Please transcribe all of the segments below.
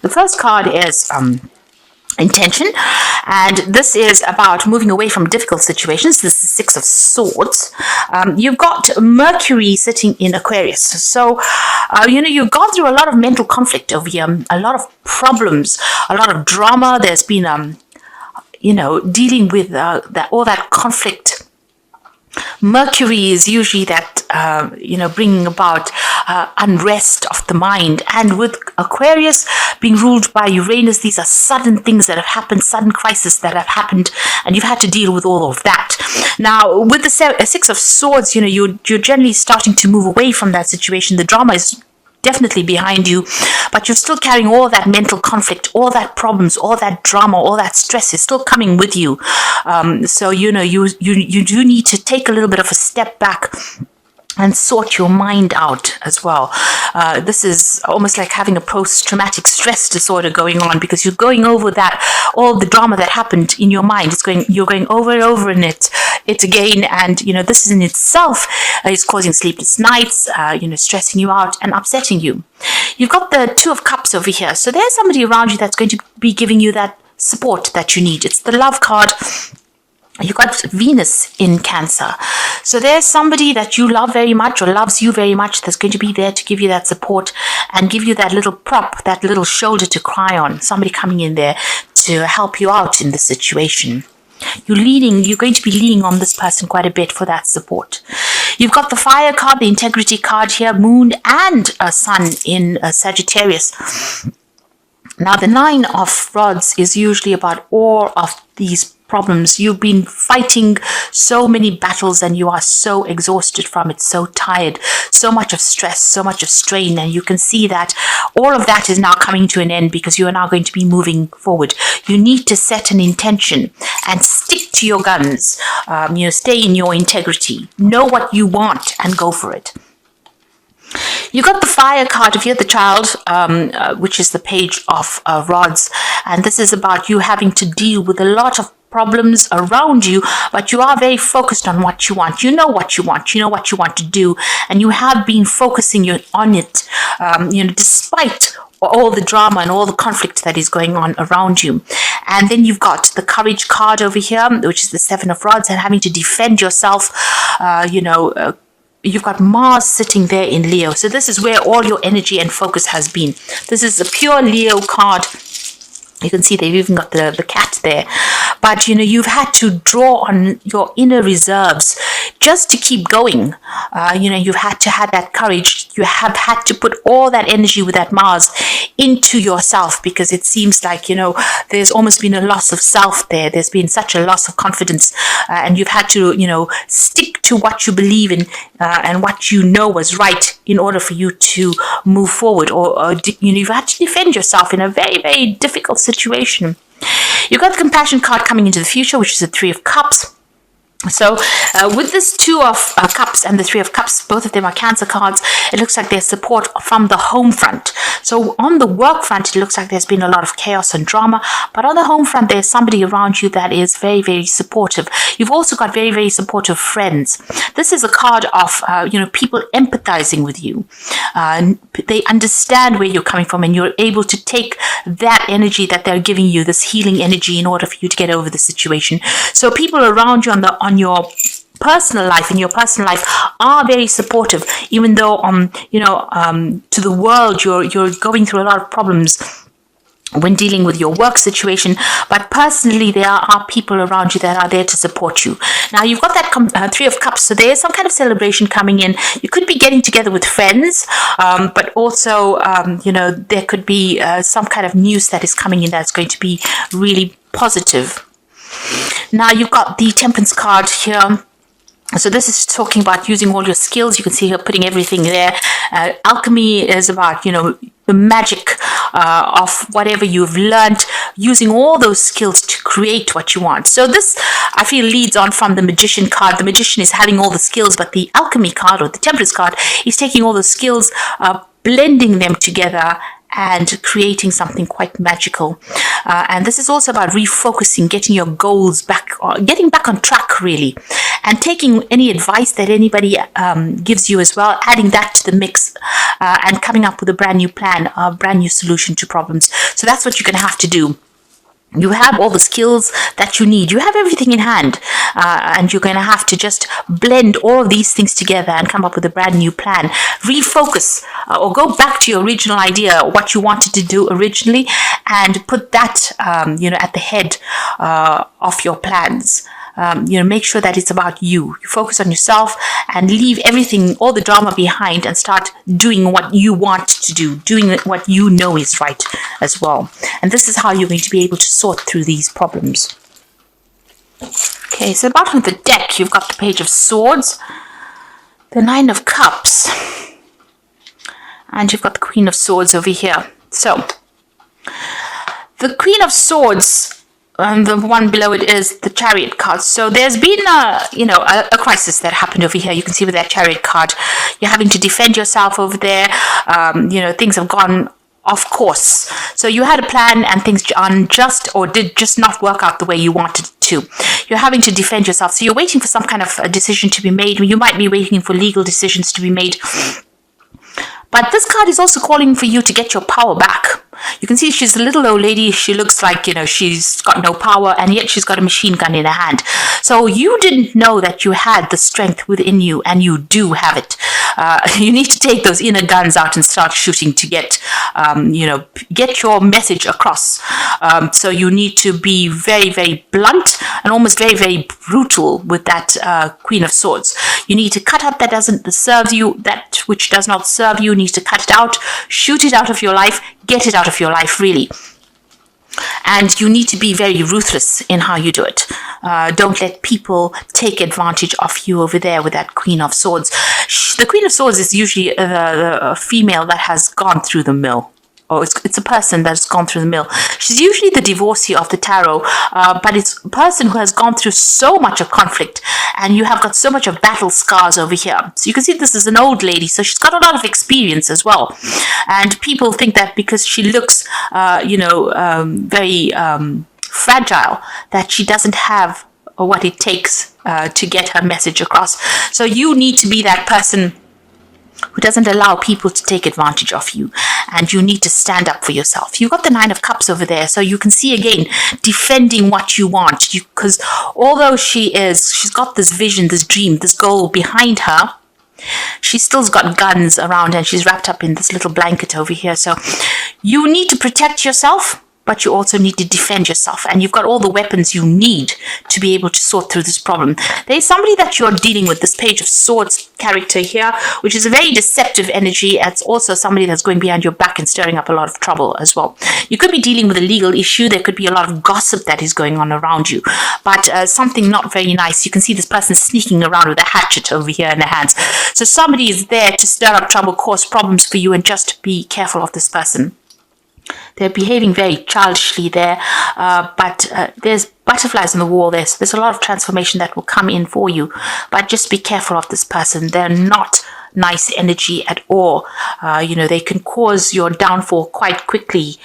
The first card is intention, and this is about moving away from difficult situations. This is Six of Swords. You've got Mercury sitting in Aquarius, so you've gone through a lot of mental conflict over here, a lot of problems, a lot of drama. There's been dealing with all that conflict. Mercury is usually that, bringing about unrest of the mind. And with Aquarius being ruled by Uranus, these are sudden things that have happened, sudden crises that have happened, and you've had to deal with all of that. Now, with the Six of Swords, you're generally starting to move away from that situation. The drama is definitely behind you, but you're still carrying all that mental conflict, all that problems, all that drama, all that stress is still coming with you. So you do need to take a little bit of a step back and sort your mind out as well. This is almost like having a post-traumatic stress disorder going on, because you're going over all the drama that happened in your mind. You're going over and over in it again, and this in itself is causing sleepless nights, stressing you out and upsetting you. You've got the Two of Cups over here, so there's somebody around you that's going to be giving you that support that you need. It's the Love card. You've got Venus in Cancer. So there's somebody that you love very much or loves you very much that's going to be there to give you that support and give you that little prop, that little shoulder to cry on. Somebody coming in there to help you out in the situation. You're going to be leaning on this person quite a bit for that support. You've got the Fire card, the Integrity card here, Moon and Sun in Sagittarius. Now, the Nine of Rods is usually about all of these problems. You've been fighting so many battles and you are so exhausted from it, so tired, so much of stress, so much of strain, and you can see that all of that is now coming to an end because you are now going to be moving forward. You need to set an intention and stick to your guns. Stay in your integrity. Know what you want and go for it. You got the Fire card if you're the Child, which is the Page of Rods, and this is about you having to deal with a lot of problems around you, but you are very focused on what you want. You know what you want. You know what you want to do, and you have been focusing on it, despite all the drama and all the conflict that is going on around you. And then you've got the Courage card over here, which is the Seven of Rods, and having to defend yourself. You've got Mars sitting there in Leo. So this is where all your energy and focus has been. This is a pure Leo card. You can see they've even got the cat there. But, you've had to draw on your inner reserves just to keep going. You've had to have that courage. You have had to put all that energy with that Mars into yourself, because it seems like, there's almost been a loss of self there. There's been such a loss of confidence. And you've had to, stick to what you believe in and what you know was right in order for you to move forward. Or you've had to defend yourself in a very, very difficult situation. You've got the Compassion card coming into the future, which is the Three of Cups. So with this Two of Cups and the Three of Cups, both of them are Cancer cards. It looks like there's support from the home front. So on the work front, it looks like there's been a lot of chaos and drama. But on the home front, there's somebody around you that is very, very supportive. You've also got very, very supportive friends. This is a card of, people empathizing with you. They understand where you're coming from, and you're able to take that energy that they're giving you, this healing energy, in order for you to get over the situation. So people around you in your personal life are very supportive, even though to the world you're going through a lot of problems when dealing with your work situation, but personally there are people around you that are there to support you. Now you've got that Three of Cups, so there's some kind of celebration coming in. You could be getting together with friends, but also there could be some kind of news that is coming in that's going to be really positive. Now you've got the Temperance card here. So this is talking about using all your skills. You can see here putting everything there. Alchemy is about, the magic of whatever you've learned, using all those skills to create what you want. So this, I feel, leads on from the Magician card. The Magician is having all the skills, but the Alchemy card or the Temperance card is taking all the skills, blending them together and creating something quite magical. And this is also about refocusing, getting your goals back, getting back on track, really. and taking any advice that anybody gives you as well, adding that to the mix, and coming up with a brand new plan, a brand new solution to problems. So that's what you're going to have to do. You have all the skills that you need. You have everything in hand, and you're going to have to just blend all of these things together and come up with a brand new plan. Refocus, or go back to your original idea, what you wanted to do originally, and put that, at the head of your plans. Make sure that it's about you. You focus on yourself and leave everything, all the drama behind, and start doing what you want to do, doing what you know is right as well. And this is how you're going to be able to sort through these problems. Okay, so at the bottom of the deck, you've got the Page of Swords, the Nine of Cups, and you've got the Queen of Swords over here. So, the Queen of Swords, and the one below it is the Chariot card. So there's been a crisis that happened over here. You can see with that Chariot card, you're having to defend yourself over there. Things have gone off course. So you had a plan and things did just not work out the way you wanted it to. You're having to defend yourself. So you're waiting for some kind of a decision to be made. You might be waiting for legal decisions to be made. But this card is also calling for you to get your power back. You can see she's a little old lady. She looks like, she's got no power, and yet she's got a machine gun in her hand. So you didn't know that you had the strength within you, and you do have it. You need to take those inner guns out and start shooting to get your message across. So you need to be very, very blunt and almost very, very brutal with that Queen of Swords. You need to cut out that doesn't serve you, that which does not serve you. You need to cut it out, shoot it out of your life, get it out of your life, really. And you need to be very ruthless in how you do it. Don't let people take advantage of you over there with that Queen of Swords. The Queen of Swords is usually a female that has gone through the mill. Or it's a person that's gone through the mill. She's usually the divorcee of the tarot, but it's a person who has gone through so much of conflict, and you have got so much of battle scars over here. So you can see this is an old lady, so she's got a lot of experience as well. And people think that because she looks, very fragile, that she doesn't have what it takes to get her message across. So you need to be that person who doesn't allow people to take advantage of you, and you need to stand up for yourself. You've got the Nine of Cups over there, so you can see again defending what you want, because although she's got this vision, this dream, this goal behind her, she still's got guns around, and she's wrapped up in this little blanket over here. So you need to protect yourself, but you also need to defend yourself, and you've got all the weapons you need to be able to sort through this problem. There's somebody that you're dealing with, this Page of Swords character here, which is a very deceptive energy. It's also somebody that's going behind your back and stirring up a lot of trouble as well. You could be dealing with a legal issue. There could be a lot of gossip that is going on around you, but something not very nice. You can see this person sneaking around with a hatchet over here in their hands. So somebody is there to stir up trouble, cause problems for you, and just be careful of this person. They're behaving very childishly there, but there's butterflies on the wall. There's a lot of transformation that will come in for you, but just be careful of this person. They're not nice energy at all. They can cause your downfall quite quickly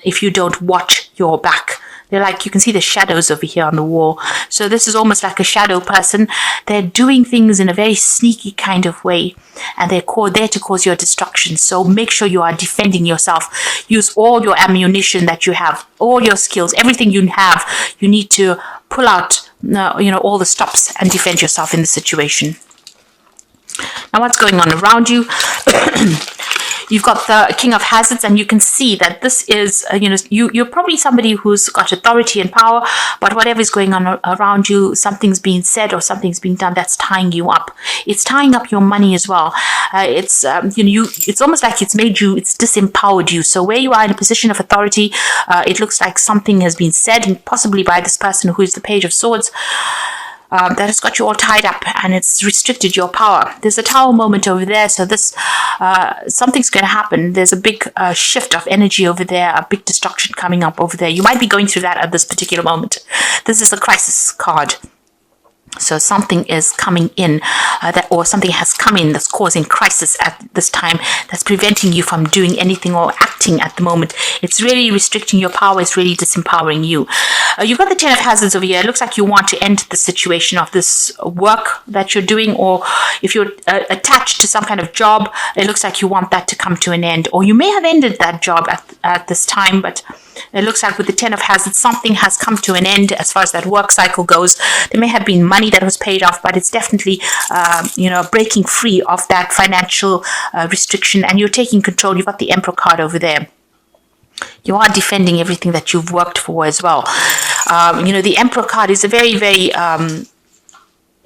if you don't watch your back. They're like, you can see the shadows over here on the wall. So this is almost like a shadow person. They're doing things in a very sneaky kind of way, and they're there to cause your destruction. So make sure you are defending yourself. Use all your ammunition that you have, all your skills, everything you have. You need to pull out, all the stops and defend yourself in the situation. Now, what's going on around you? You've got the King of Hazards, and you can see that this is, you're probably somebody who's got authority and power, but whatever is going on around you, something's being said or something's being done that's tying you up. It's tying up your money as well. It's almost like it's disempowered you. So where you are in a position of authority, it looks like something has been said, and possibly by this person who is the Page of Swords, that has got you all tied up, and it's restricted your power. There's a Tower moment over there, so this something's going to happen. There's a big shift of energy over there, a big destruction coming up over there. You might be going through that at this particular moment. This is a crisis card. So something is coming in or something has come in that's causing crisis at this time, that's preventing you from doing anything or acting at the moment. It's really restricting your power. It's really disempowering you. You've got the Ten of Hazards over here. It looks like you want to end the situation of this work that you're doing, or if you're attached to some kind of job, it looks like you want that to come to an end, or you may have ended that job at this time, but it looks like with the Ten of Hazards, something has come to an end as far as that work cycle goes. There may have been money that was paid off, but it's definitely, breaking free of that financial restriction, and you're taking control. You've got the Emperor card over there. You are defending everything that you've worked for as well. The Emperor card is a very, very...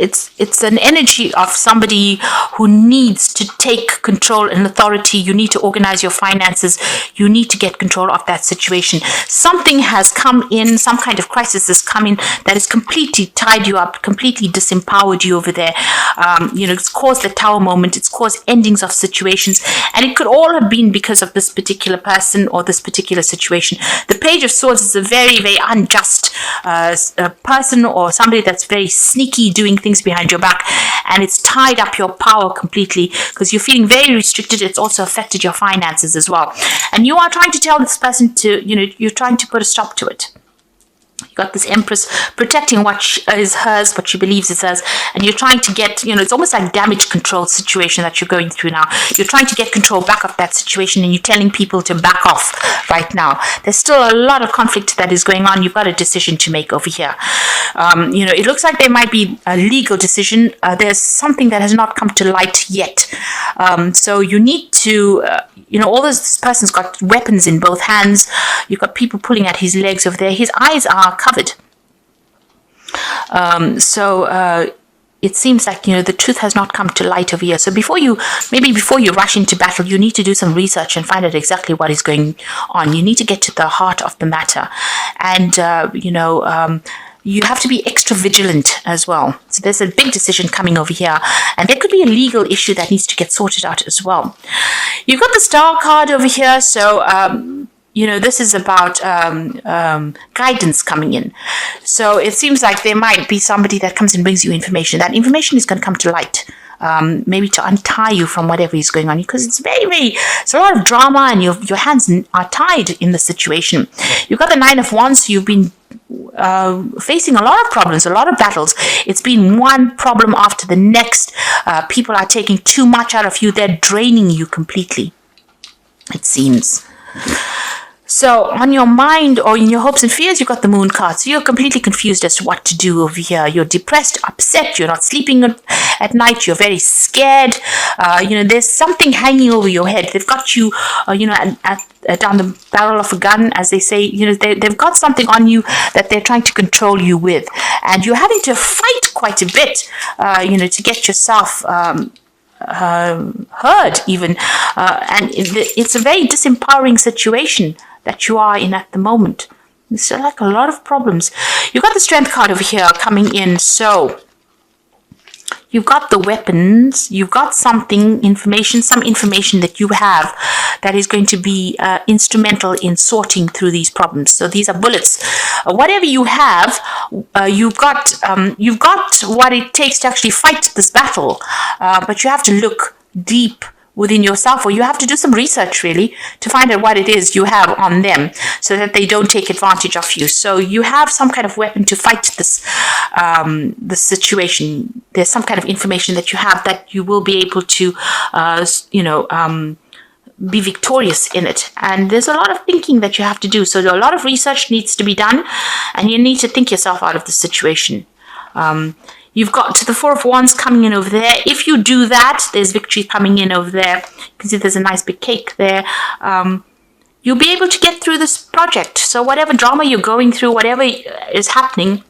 It's an energy of somebody who needs to take control and authority. You need to organize your finances. You need to get control of that situation. Something has come in, some kind of crisis has come in that has completely tied you up, completely disempowered you over there. It's caused the Tower moment. It's caused endings of situations. And it could all have been because of this particular person or this particular situation. The Page of Swords is a very, very unjust person, or somebody that's very sneaky, doing things behind your back, and it's tied up your power completely because you're feeling very restricted. It's also affected your finances as well, and you are trying to tell this person to, you're trying to put a stop to it. You got this Empress protecting what is hers, what she believes is hers, and you're trying to get, it's almost like damage control situation that you're going through now. You're trying to get control back of that situation, and you're telling people to back off right now. There's still a lot of conflict that is going on. You've got a decision to make over here. It looks like there might be a legal decision. There's something that has not come to light yet. So you need to, all this person's got weapons in both hands. You've got people pulling at his legs over there. His eyes are covered. It seems like, the truth has not come to light over here. So before you rush into battle, you need to do some research and find out exactly what is going on. You need to get to the heart of the matter. And, you have to be extra vigilant as well. So there's a big decision coming over here, and there could be a legal issue that needs to get sorted out as well. You've got the Star card over here. So, this is about guidance coming in. So it seems like there might be somebody that comes and brings you information. That information is going to come to light. Maybe to untie you from whatever is going on, because it's it's a lot of drama, and your hands are tied in the situation. You've got the Nine of Wands. You've been facing a lot of problems, a lot of battles. It's been one problem after the next. People are taking too much out of you. They're draining you completely, it seems. So on your mind or in your hopes and fears, you've got the Moon card. So you're completely confused as to what to do over here. You're depressed, upset. You're not sleeping at night. You're very scared. There's something hanging over your head. They've got you, down the barrel of a gun, as they say. They've got something on you that they're trying to control you with. And you're having to fight quite a bit, to get yourself heard even. And it's a very disempowering situation that you are in at the moment. It's like a lot of problems. You've got the Strength card over here coming in. So you've got the weapons. You've got some information that you have that is going to be instrumental in sorting through these problems. So these are bullets. Whatever you have, you've got what it takes to actually fight this battle. But you have to look deep within yourself, or you have to do some research really to find out what it is you have on them, so that they don't take advantage of you. So you have some kind of weapon to fight this situation. There's some kind of information that you have that you will be able to be victorious in it. And there's a lot of thinking that you have to do. So a lot of research needs to be done, and you need to think yourself out of the situation. You've got the Four of Wands coming in over there. If you do that, there's victory coming in over there. You can see there's a nice big cake there. You'll be able to get through this project. So whatever drama you're going through, whatever is happening,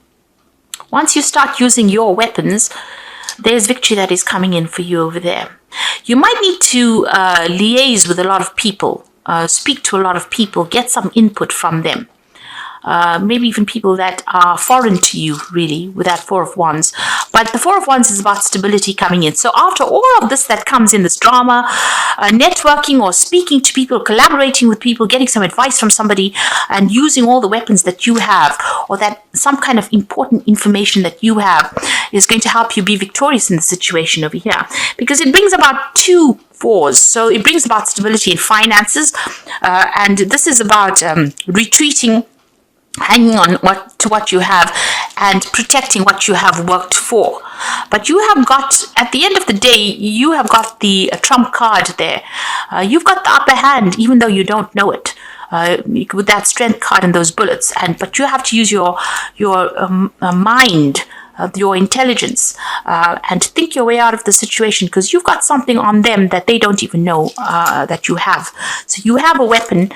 once you start using your weapons, there's victory that is coming in for you over there. You might need to liaise with a lot of people, speak to a lot of people, get some input from them. Maybe even people that are foreign to you, really, with that Four of Wands. But the Four of Wands is about stability coming in. So after all of this that comes in, this drama, networking or speaking to people, collaborating with people, getting some advice from somebody, and using all the weapons that you have, or that some kind of important information that you have, is going to help you be victorious in the situation over here, because it brings about 2 4s. So it brings about stability in finances, and this is about retreating, hanging on to what you have, and protecting what you have worked for. But you have got, at the end of the day, you have got the trump card there. You've got the upper hand, even though you don't know it. With that strength card and those bullets, but you have to use your mind, your intelligence, and think your way out of the situation, because you've got something on them that they don't even know that you have. So you have a weapon.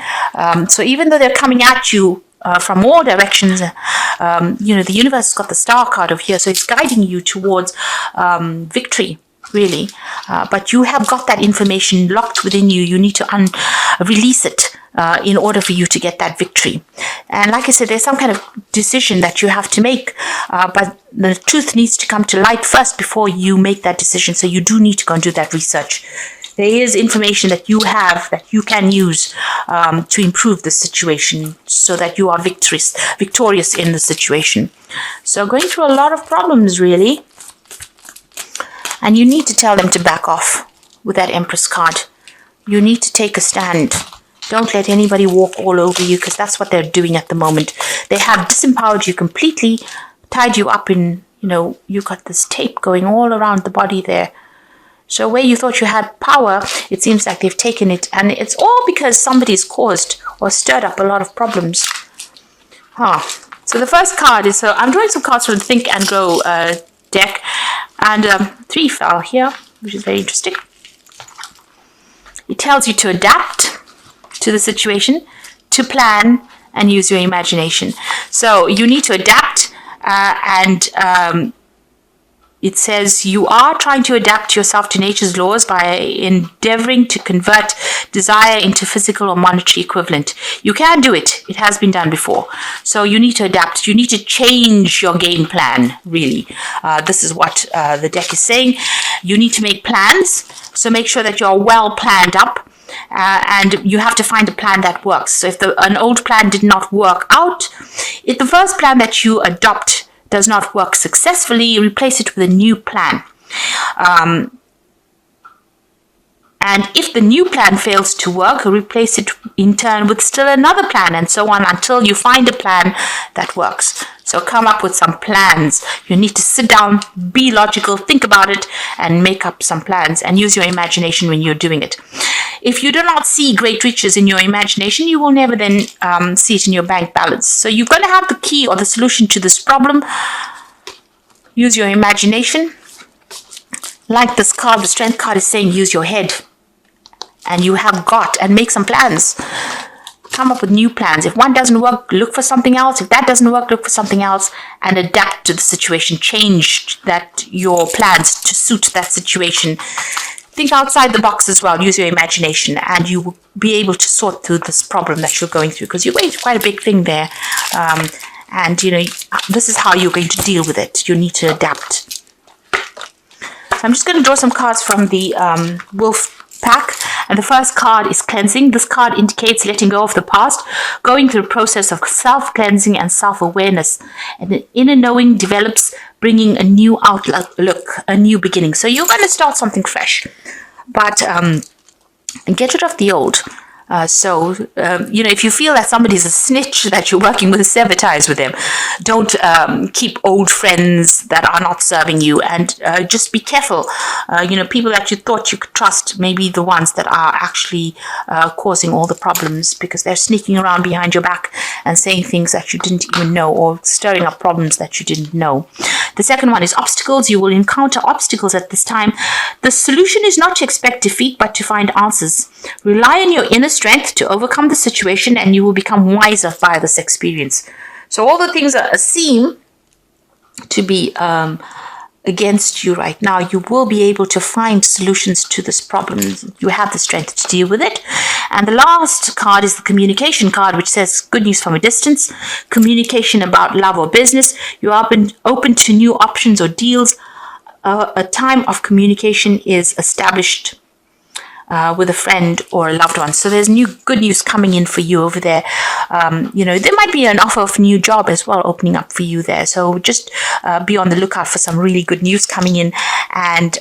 So even though they're coming at you from all directions, the universe has got the star card over here, so it's guiding you towards victory, really. But you have got that information locked within you. You need to release it in order for you to get that victory. And like I said, there's some kind of decision that you have to make, but the truth needs to come to light first before you make that decision. So you do need to go and do that research. There is information that you have that you can use to improve the situation, so that you are victorious in the situation. So going through a lot of problems, really. And you need to tell them to back off with that Empress card. You need to take a stand. Don't let anybody walk all over you, because that's what they're doing at the moment. They have disempowered you completely, tied you up in, you've got this tape going all around the body there. So where you thought you had power, it seems like they've taken it. And it's all because somebody's caused or stirred up a lot of problems. So the first card is, I'm drawing some cards from the Think and Grow deck. And 3 fell here, which is very interesting. It tells you to adapt to the situation, to plan, and use your imagination. So you need to adapt, and it says you are trying to adapt yourself to nature's laws by endeavoring to convert desire into physical or monetary equivalent. You can do it. It has been done before. So you need to adapt. You need to change your game plan, really. This is what the deck is saying. You need to make plans. So make sure that you're well planned up. And you have to find a plan that works. So if an old plan did not work out, if the first plan that you adopt does not work successfully, replace it with a new plan. And if the new plan fails to work, replace it in turn with still another plan, and so on until you find a plan that works. So come up with some plans. You need to sit down, be logical, think about it, and make up some plans, and use your imagination when you're doing it. If you do not see great riches in your imagination, you will never then see it in your bank balance. So you're going to have the key or the solution to this problem. Use your imagination. Like this card, the Strength card is saying, use your head. And you have got, and make some plans. Come up with new plans. If one doesn't work, look for something else. If that doesn't work, look for something else, and adapt to the situation. Change your plans to suit that situation. Think outside the box as well. Use your imagination, and you will be able to sort through this problem that you're going through, because you're going through quite a big thing there. And this is how you're going to deal with it. You need to adapt. So I'm just going to draw some cards from the Wolf pack, and the first card is cleansing. This card indicates letting go of the past, going through a process of self-cleansing and self-awareness, and the inner knowing develops, bringing a new outlook, a new beginning. So you're going to start something fresh, but get rid of the old. If you feel that somebody's a snitch that you're working with, sever ties with them. Don't keep old friends that are not serving you, and just be careful. People that you thought you could trust may be the ones that are actually causing all the problems, because they're sneaking around behind your back and saying things that you didn't even know, or stirring up problems that you didn't know. The second one is obstacles. You will encounter obstacles at this time. The solution is not to expect defeat, but to find answers. Rely on your inner strength to overcome the situation, and you will become wiser by this experience. So all the things that seem to be against you right now, you will be able to find solutions to this problem. You have the strength to deal with it. And the last card is the communication card, which says good news from a distance, communication about love or business. You are open to new options or deals. A time of communication is established with a friend or a loved one. So there's good news coming in for you over there. There might be an offer of a new job as well opening up for you there. So just be on the lookout for some really good news coming in, and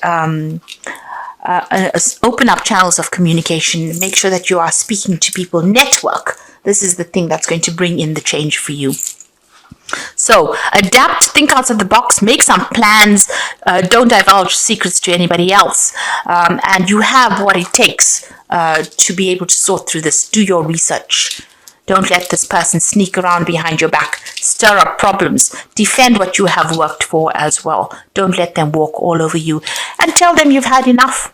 open up channels of communication. Make sure that you are speaking to people. Network. This is the thing that's going to bring in the change for you. So adapt, think outside the box, make some plans, don't divulge secrets to anybody else, and you have what it takes to be able to sort through this. Do your research. Don't let this person sneak around behind your back, stir up problems, defend what you have worked for as well. Don't let them walk all over you, and tell them you've had enough.